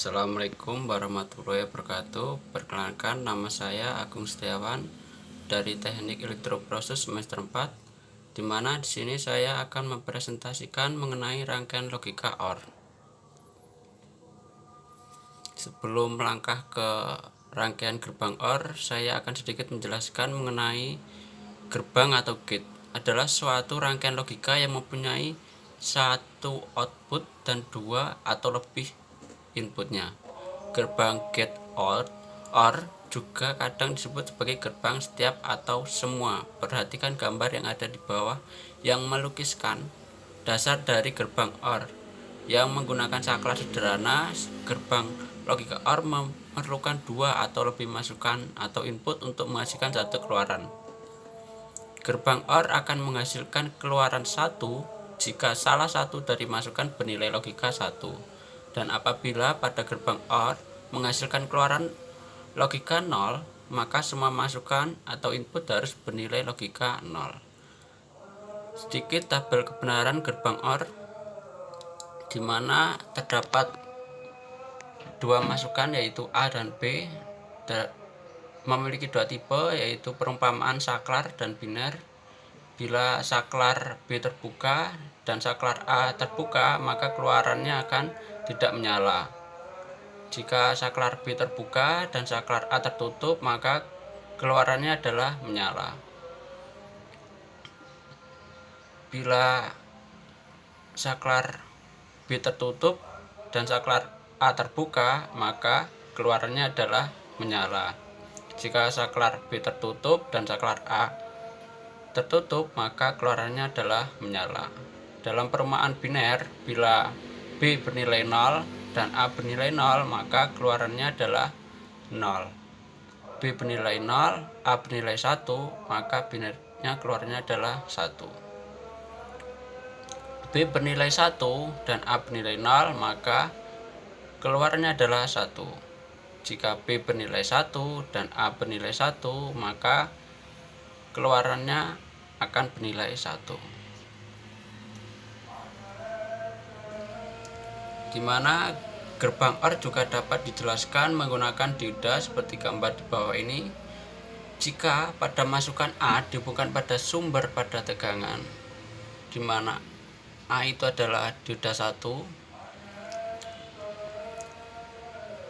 Assalamualaikum warahmatullahi wabarakatuh. Perkenalkan, nama saya Agung Setiawan dari Teknik Elektroproses semester 4, di mana di sini saya akan mempresentasikan mengenai rangkaian logika OR. Sebelum melangkah ke rangkaian gerbang OR, saya akan sedikit menjelaskan mengenai gerbang atau gate. Adalah suatu rangkaian logika yang mempunyai satu output dan dua atau lebih inputnya. Gerbang gate OR juga kadang disebut sebagai gerbang setiap atau semua. Perhatikan gambar yang ada di bawah yang melukiskan dasar dari gerbang OR yang menggunakan saklar sederhana. Gerbang logika OR memerlukan dua atau lebih masukan atau input untuk menghasilkan satu keluaran. Gerbang OR akan menghasilkan keluaran 1 jika salah satu dari masukan bernilai logika 1. Dan apabila pada gerbang OR menghasilkan keluaran logika 0, maka semua masukan atau input harus bernilai logika 0. Sedikit tabel kebenaran gerbang OR, di mana terdapat dua masukan yaitu A dan B, memiliki dua tipe yaitu perumpamaan saklar dan biner. Bila saklar B terbuka dan saklar A terbuka, maka keluarannya akan tidak menyala. Jika saklar B terbuka dan saklar A tertutup, maka keluarannya adalah menyala. Bila saklar B tertutup dan saklar A terbuka, maka keluarannya adalah menyala. Jika saklar B tertutup dan saklar A tertutup, maka keluarannya adalah menyala. Dalam perumpamaan biner, bila B bernilai 0 dan A bernilai 0, maka keluarannya adalah 0. B bernilai 0, A bernilai 1, maka binernya keluarnya adalah 1. B bernilai 1 dan A bernilai 0, maka keluarnya adalah 1. Jika B bernilai 1 dan A bernilai 1, maka keluarannya akan bernilai 1. Di mana gerbang OR juga dapat dijelaskan menggunakan dioda seperti gambar di bawah ini. Jika pada masukan A dihubungkan pada sumber pada tegangan, di mana A itu adalah dioda 1,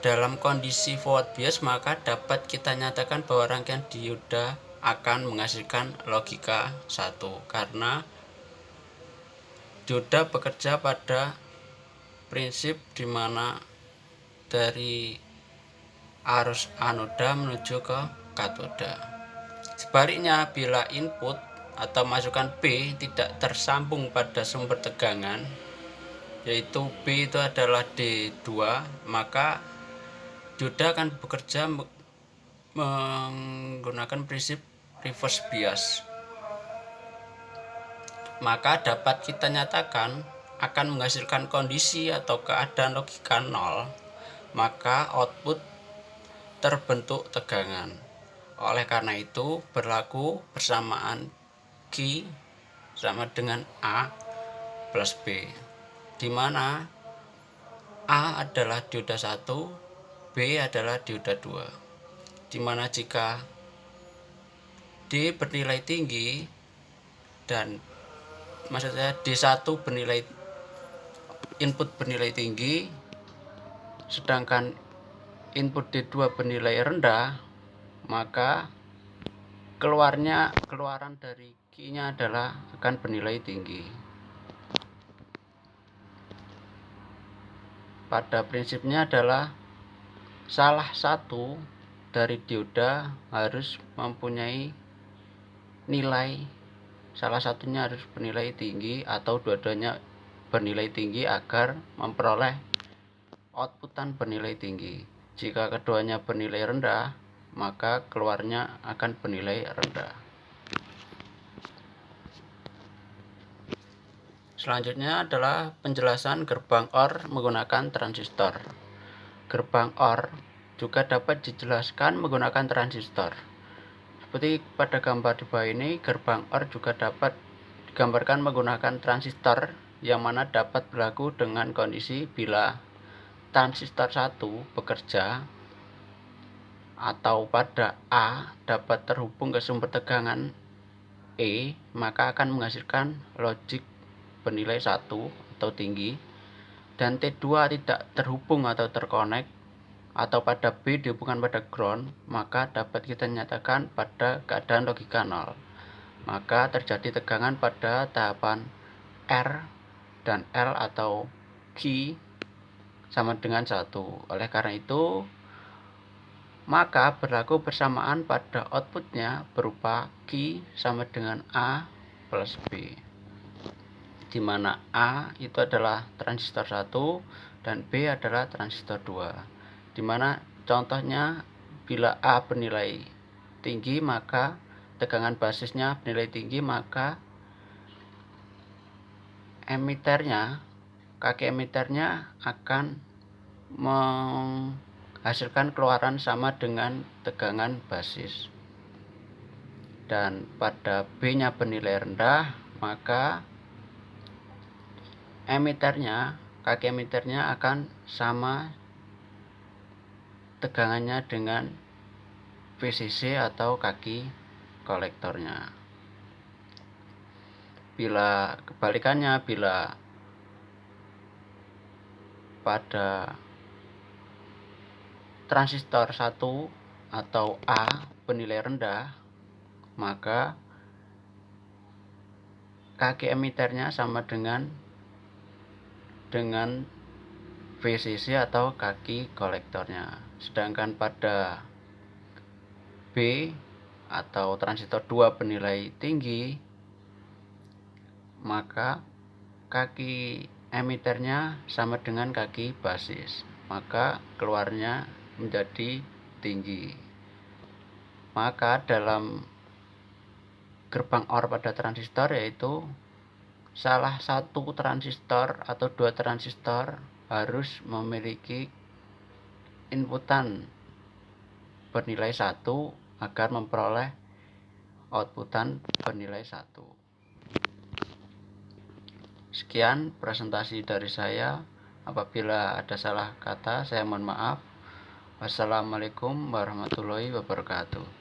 dalam kondisi forward bias, maka dapat kita nyatakan bahwa rangkaian dioda akan menghasilkan logika 1 karena dioda bekerja pada prinsip di mana dari arus anoda menuju ke katoda. Sebaliknya, bila input atau masukan B tidak tersambung pada sumber tegangan, yaitu B itu adalah D2, maka dioda akan bekerja menggunakan prinsip reverse bias. Maka dapat kita nyatakan akan menghasilkan kondisi atau keadaan logika 0, maka output terbentuk tegangan. Oleh karena itu, berlaku persamaan Q sama dengan A plus B, di mana A adalah dioda 1, B adalah dioda 2. Di mana jika D bernilai tinggi dan maksudnya D1 bernilai input bernilai tinggi, sedangkan input D2 bernilai rendah, maka keluaran dari Q-nya adalah akan bernilai tinggi. Pada prinsipnya adalah salah satu dari dioda harus mempunyai nilai, salah satunya harus bernilai tinggi atau dua-duanya bernilai tinggi agar memperoleh outputan bernilai tinggi. Jika keduanya bernilai rendah, maka keluarnya akan bernilai rendah. Selanjutnya adalah penjelasan gerbang OR menggunakan transistor. Gerbang OR juga dapat dijelaskan menggunakan transistor. Seperti pada gambar di bawah ini, gerbang OR juga dapat digambarkan menggunakan transistor, yang mana dapat berlaku dengan kondisi bila transistor 1 bekerja atau pada A dapat terhubung ke sumber tegangan E, maka akan menghasilkan logic bernilai 1 atau tinggi, dan T2 tidak terhubung atau terkonek, atau pada B dihubungkan pada ground, maka dapat kita nyatakan pada keadaan logika 0. Maka terjadi tegangan pada tahapan R dan L atau Q sama dengan 1. Oleh karena itu, maka berlaku bersamaan pada outputnya berupa Q sama dengan A plus B, di mana A itu adalah transistor 1 dan B adalah transistor 2. Di mana contohnya bila A bernilai tinggi, maka tegangan basisnya bernilai tinggi, maka emiternya, kaki emiternya akan menghasilkan keluaran sama dengan tegangan basis. Dan pada B-nya bernilai rendah, maka emiternya, kaki emiternya akan sama tegangannya dengan VCC atau kaki kolektornya. Bila kebalikannya, bila pada transistor 1 atau A bernilai rendah, maka kaki emiternya sama dengan VCC atau kaki kolektornya. Sedangkan pada B atau transistor 2 bernilai tinggi, maka kaki emiternya sama dengan kaki basis, maka keluarnya menjadi tinggi. Maka dalam gerbang OR pada transistor, yaitu salah satu transistor atau dua transistor harus memiliki inputan bernilai 1 agar memperoleh outputan bernilai 1. Sekian presentasi dari saya. Apabila ada salah kata, saya mohon maaf. Wassalamualaikum warahmatullahi wabarakatuh.